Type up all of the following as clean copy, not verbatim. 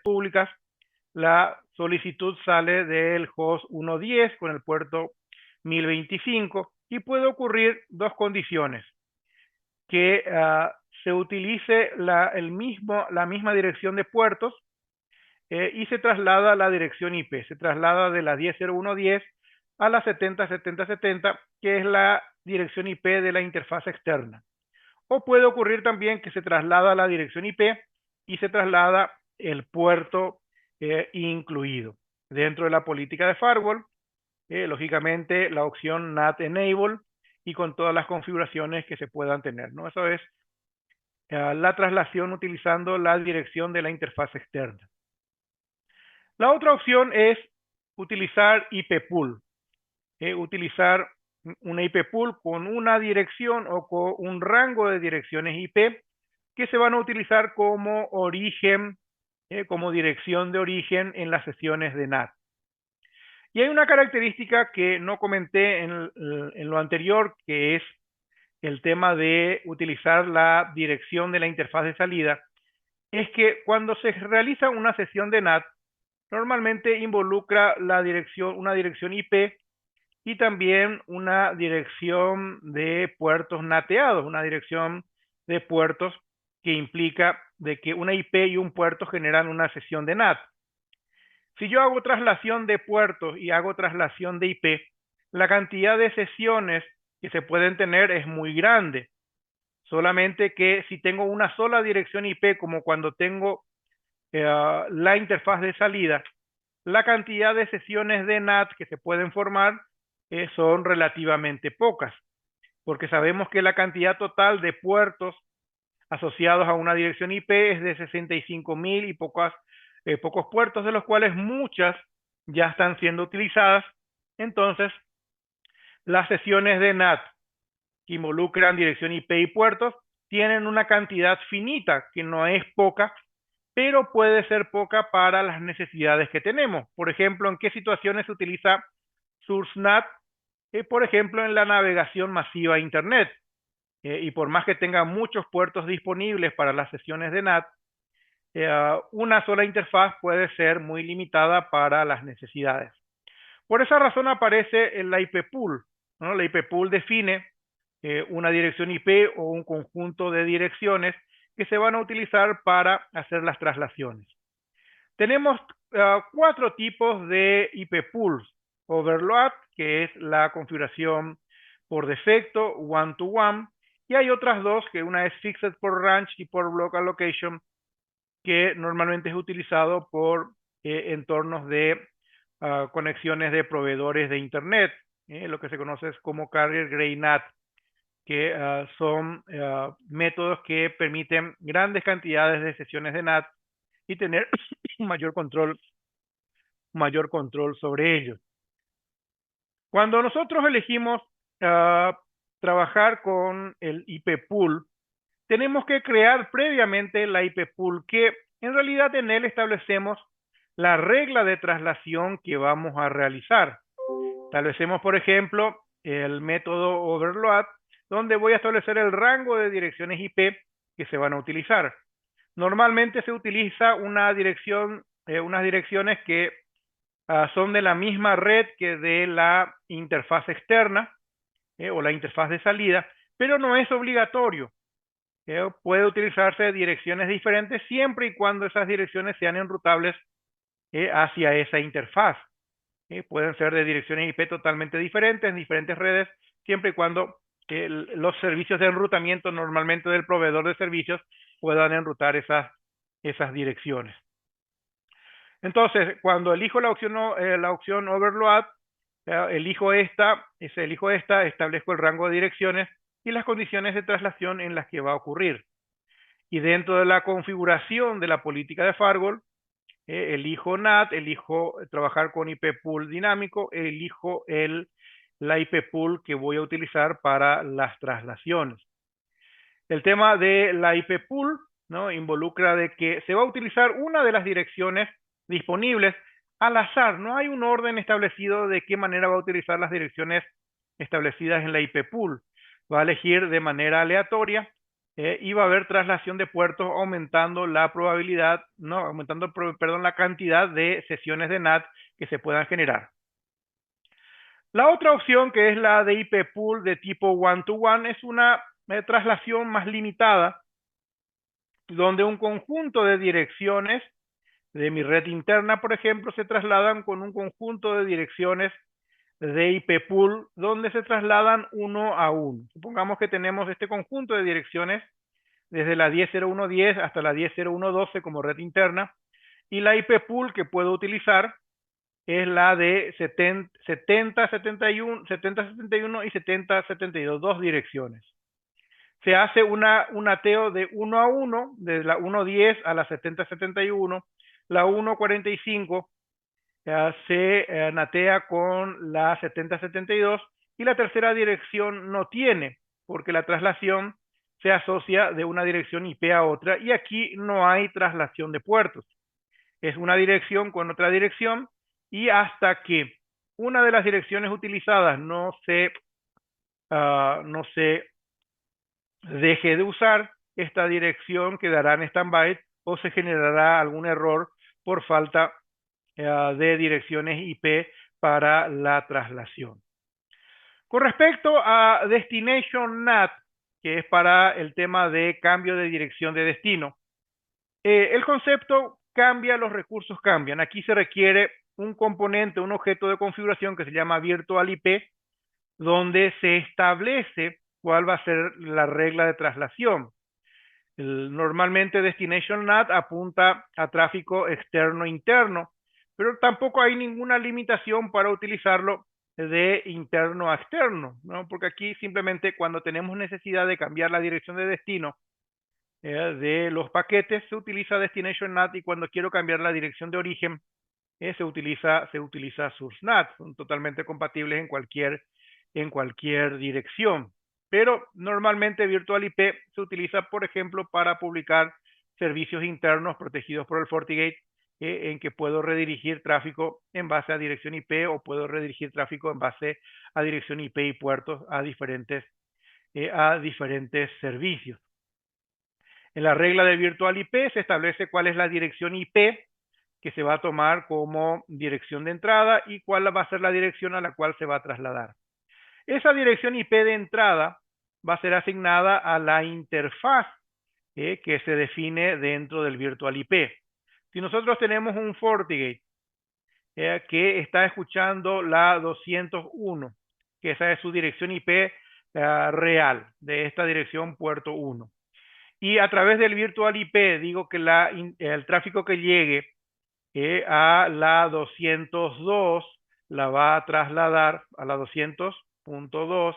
públicas, la solicitud sale del host 110 con el puerto 1025 y puede ocurrir dos condiciones: que se utilice la misma dirección de puertos y se traslada la dirección IP, se traslada de la 10.0.1.10 a la 70.70.70, que es la dirección IP de la interfaz externa. O puede ocurrir también que se traslada la dirección IP y se traslada el puerto incluido. Dentro de la política de firewall, lógicamente la opción NAT Enable y con todas las configuraciones que se puedan tener, ¿no? Eso es la traslación utilizando la dirección de la interfaz externa. La otra opción es utilizar IP pool, utilizar una IP pool con una dirección o con un rango de direcciones IP que se van a utilizar como origen, como dirección de origen en las sesiones de NAT. Y hay una característica que no comenté en lo anterior, que es el tema de utilizar la dirección de la interfaz de salida, es que cuando se realiza una sesión de NAT, normalmente involucra una dirección IP y también una dirección de puertos nateados, una dirección de puertos que implica de que una IP y un puerto generan una sesión de NAT. Si yo hago traslación de puertos y hago traslación de IP, la cantidad de sesiones que se pueden tener es muy grande. Solamente que si tengo una sola dirección IP, como cuando tengo la interfaz de salida, la cantidad de sesiones de NAT que se pueden formar son relativamente pocas, porque sabemos que la cantidad total de puertos asociados a una dirección IP es de 65.000 y pocos puertos, de los cuales muchas ya están siendo utilizadas. Entonces, las sesiones de NAT que involucran dirección IP y puertos tienen una cantidad finita, que no es poca, pero puede ser poca para las necesidades que tenemos. Por ejemplo, ¿en qué situaciones se utiliza SourceNAT? Por ejemplo, en la navegación masiva a Internet. Y por más que tenga muchos puertos disponibles para las sesiones de NAT, una sola interfaz puede ser muy limitada para las necesidades. Por esa razón aparece el IP pool, ¿no? La IP pool define una dirección IP o un conjunto de direcciones que se van a utilizar para hacer las traslaciones. Tenemos cuatro tipos de IP pools: overload, que es la configuración por defecto, one-to-one, y hay otras dos, que una es fixed por range y por block allocation, que normalmente es utilizado por entornos de conexiones de proveedores de Internet, lo que se conoce como carrier grade NAT, que son métodos que permiten grandes cantidades de sesiones de NAT y tener mayor control sobre ellos. Cuando nosotros elegimos trabajar con el IP pool, tenemos que crear previamente la IP pool, que en realidad en él establecemos la regla de traslación que vamos a realizar. Establecemos, por ejemplo, el método overload, donde voy a establecer el rango de direcciones IP que se van a utilizar. Normalmente se utiliza unas direcciones que son de la misma red que de la interfaz externa o la interfaz de salida, pero no es obligatorio. Puede utilizarse direcciones diferentes siempre y cuando esas direcciones sean enrutables hacia esa interfaz. Pueden ser de direcciones IP totalmente diferentes en diferentes redes, siempre y cuando los servicios de enrutamiento normalmente del proveedor de servicios puedan enrutar esas direcciones. Entonces, cuando elijo la opción overload, elijo esta, establezco el rango de direcciones y las condiciones de traslación en las que va a ocurrir. Y dentro de la configuración de la política de firewall, elijo NAT, elijo trabajar con IP pool dinámico, elijo la IP pool que voy a utilizar para las traslaciones. El tema de la IP pool, ¿no?, involucra de que se va a utilizar una de las direcciones disponibles al azar. No hay un orden establecido de qué manera va a utilizar las direcciones establecidas en la IP pool. Va a elegir de manera aleatoria y va a haber traslación de puertos aumentando la probabilidad, no, aumentando, perdón, la cantidad de sesiones de NAT que se puedan generar. La otra opción, que es la de IP pool de tipo one-to-one, es una traslación más limitada, donde un conjunto de direcciones de mi red interna, por ejemplo, se trasladan con un conjunto de direcciones de IP pool, donde se trasladan uno a uno. Supongamos que tenemos este conjunto de direcciones desde la 10.01.10 hasta la 10.01.12 como red interna, y la IP pool que puedo utilizar es la de 7071 y 7072, dos direcciones. Se hace un ateo de 1 a 1, desde la 1.10 a la 7071, la 1.45 se natea con la 7072 y la tercera dirección no tiene, porque la traslación se asocia de una dirección IP a otra y aquí no hay traslación de puertos. Es una dirección con otra dirección y hasta que una de las direcciones utilizadas no se deje de usar, esta dirección quedará en stand-by o se generará algún error por falta de direcciones IP para la traslación. Con respecto a Destination NAT, que es para el tema de cambio de dirección de destino, el concepto cambia, los recursos cambian. Aquí se requiere un componente, un objeto de configuración que se llama Virtual IP, donde se establece cuál va a ser la regla de traslación. Normalmente Destination NAT apunta a tráfico externo-interno, pero tampoco hay ninguna limitación para utilizarlo de interno a externo, ¿no? Porque aquí simplemente cuando tenemos necesidad de cambiar la dirección de destino de los paquetes se utiliza Destination NAT, y cuando quiero cambiar la dirección de origen se utiliza Source NAT. Son totalmente compatibles en cualquier dirección. Pero normalmente Virtual IP se utiliza, por ejemplo, para publicar servicios internos protegidos por el FortiGate, en que puedo redirigir tráfico en base a dirección IP o puedo redirigir tráfico en base a dirección IP y puertos a diferentes servicios. En la regla de Virtual IP se establece cuál es la dirección IP que se va a tomar como dirección de entrada y cuál va a ser la dirección a la cual se va a trasladar. Esa dirección IP de entrada va a ser asignada a la interfaz que se define dentro del Virtual IP. Si nosotros tenemos un FortiGate que está escuchando la 201, que esa es su dirección IP real de esta dirección puerto 1, y a través del Virtual IP digo que el tráfico que llegue a la 202 la va a trasladar a la 200.2,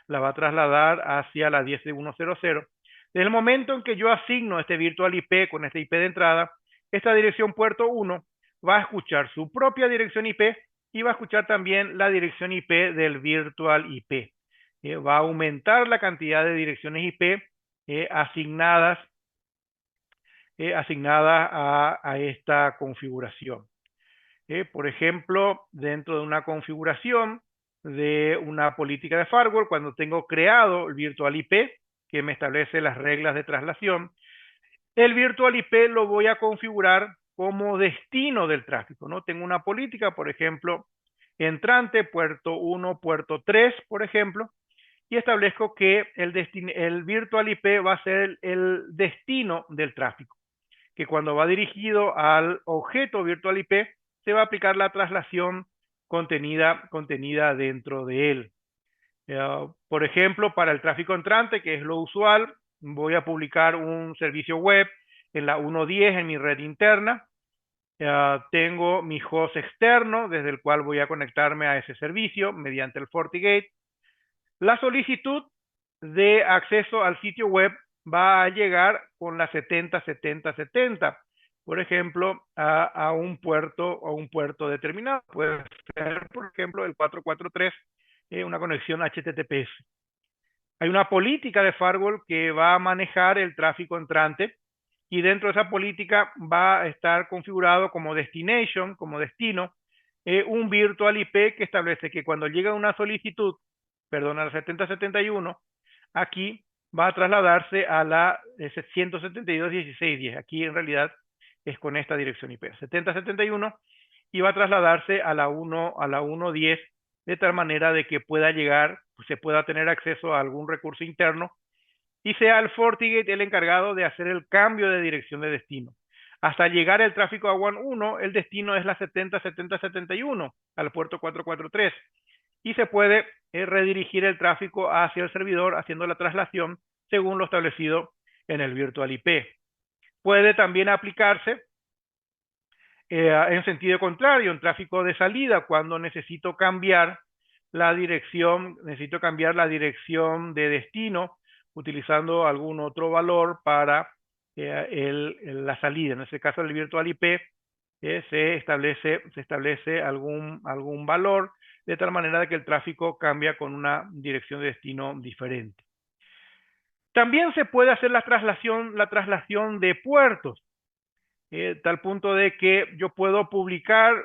la va a trasladar hacia la 10.100. Desde el momento en que yo asigno este Virtual IP con este IP de entrada, esta dirección puerto 1 va a escuchar su propia dirección IP y va a escuchar también la dirección IP del Virtual IP. Va a aumentar la cantidad de direcciones IP asignadas a esta configuración. Por ejemplo, dentro de una configuración de una política de firewall, cuando tengo creado el Virtual IP, que me establece las reglas de traslación, el Virtual IP lo voy a configurar como destino del tráfico, ¿no? Tengo una política, por ejemplo, entrante, puerto 1, puerto 3, por ejemplo, y establezco que el Virtual IP va a ser el destino del tráfico, que cuando va dirigido al objeto Virtual IP se va a aplicar la traslación contenida dentro de él. Por ejemplo, para el tráfico entrante, que es lo usual, voy a publicar un servicio web en la 1.10 en mi red interna. Tengo mi host externo desde el cual voy a conectarme a ese servicio mediante el FortiGate. La solicitud de acceso al sitio web va a llegar con la 70-70-70, por ejemplo, a un puerto determinado. Puede ser, por ejemplo, el 443, una conexión HTTPS. Hay una política de firewall que va a manejar el tráfico entrante, y dentro de esa política va a estar configurado como destination, como destino, un Virtual IP que establece que cuando llega una solicitud, perdón, a la 7071, aquí va a trasladarse a la 172.16.10. Aquí en realidad es con esta dirección IP, 7071, y va a trasladarse a la 1.10, de tal manera de que pueda llegar, pues se pueda tener acceso a algún recurso interno y sea el FortiGate el encargado de hacer el cambio de dirección de destino. Hasta llegar el tráfico a WAN 1, el destino es la 70.70.71 al puerto 443 y se puede redirigir el tráfico hacia el servidor haciendo la traslación según lo establecido en el Virtual IP. Puede también aplicarse en sentido contrario, en tráfico de salida, cuando necesito cambiar la dirección de destino utilizando algún otro valor para la salida. En este caso, el Virtual IP se establece algún valor de tal manera de que el tráfico cambia con una dirección de destino diferente. También se puede hacer la traslación de puertos, tal punto de que yo puedo publicar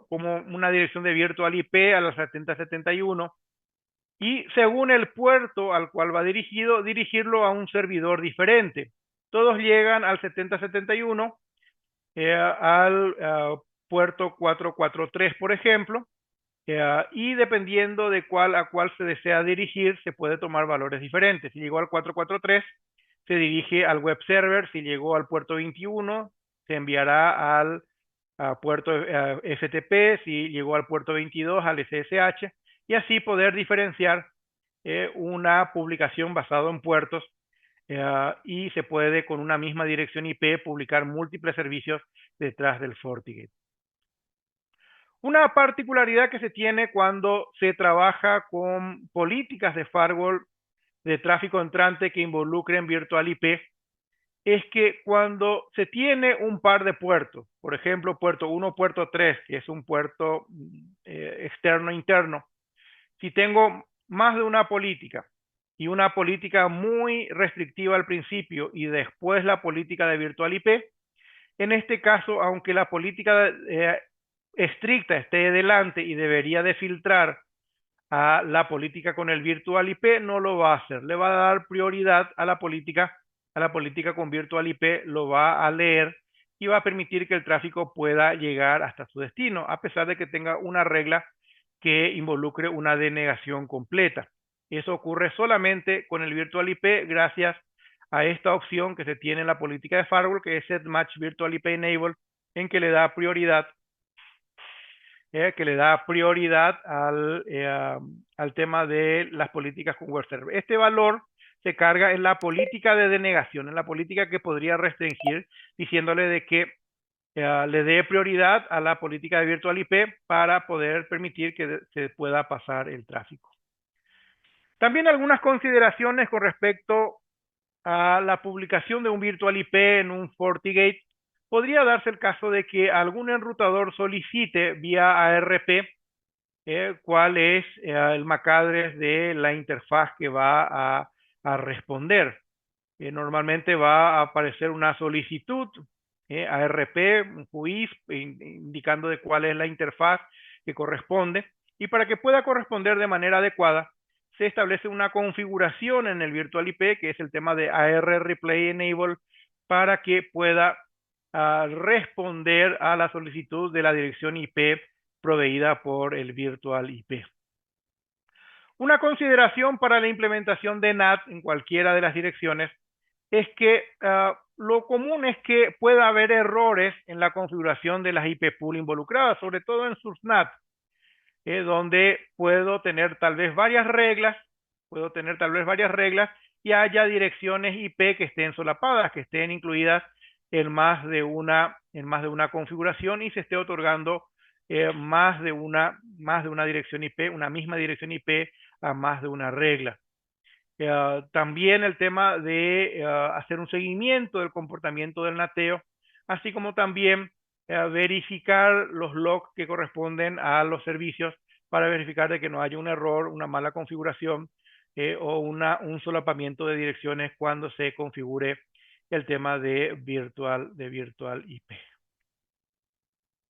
como una dirección de Virtual IP a la 7071 y según el puerto al cual va dirigido, dirigirlo a un servidor diferente. Todos llegan al 7071, al puerto 443, por ejemplo, y dependiendo de a cuál se desea dirigir, se puede tomar valores diferentes. Si llegó al 443, se dirige al web server. Si llegó al puerto 21, se enviará al puerto FTP. Si llegó al puerto 22, al SSH, y así poder diferenciar una publicación basada en puertos, y se puede con una misma dirección IP publicar múltiples servicios detrás del FortiGate. Una particularidad que se tiene cuando se trabaja con políticas de firewall de tráfico entrante que involucren Virtual IP es que cuando se tiene un par de puertos, por ejemplo, puerto 1, puerto 3, que es un puerto externo interno, si tengo más de una política y una política muy restrictiva al principio y después la política de Virtual IP, en este caso, aunque la política estricta esté delante y debería de filtrar a la política con el Virtual IP, no lo va a hacer. Le va a dar prioridad a la política con Virtual IP, lo va a leer y va a permitir que el tráfico pueda llegar hasta su destino, a pesar de que tenga una regla que involucre una denegación completa. Eso ocurre solamente con el Virtual IP gracias a esta opción que se tiene en la política de firewall, que es Set Match Virtual IP Enable, en que le da prioridad al tema de las políticas con web server. Este valor se carga en la política de denegación, en la política que podría restringir, diciéndole de que le dé prioridad a la política de Virtual IP para poder permitir que se pueda pasar el tráfico. También algunas consideraciones con respecto a la publicación de un Virtual IP en un FortiGate. Podría darse el caso de que algún enrutador solicite vía ARP cuál es el MAC address de la interfaz que va a responder. Normalmente va a aparecer una solicitud ARP, un QIS, indicando de cuál es la interfaz que corresponde, y para que pueda corresponder de manera adecuada, se establece una configuración en el Virtual IP, que es el tema de AR Replay Enable, para que pueda responder a la solicitud de la dirección IP proveída por el Virtual IP. Una consideración para la implementación de NAT en cualquiera de las direcciones es que lo común es que pueda haber errores en la configuración de las IP pool involucradas, sobre todo en SUSNAT, donde puedo tener tal vez varias reglas, y haya direcciones IP que estén solapadas, que estén incluidas en más de una configuración y se esté otorgando más de una dirección IP, una misma dirección IP a más de una regla. También el tema de hacer un seguimiento del comportamiento del nateo, así como también verificar los logs que corresponden a los servicios para verificar de que no haya un error, una mala configuración o un solapamiento de direcciones cuando se configure el tema de virtual IP.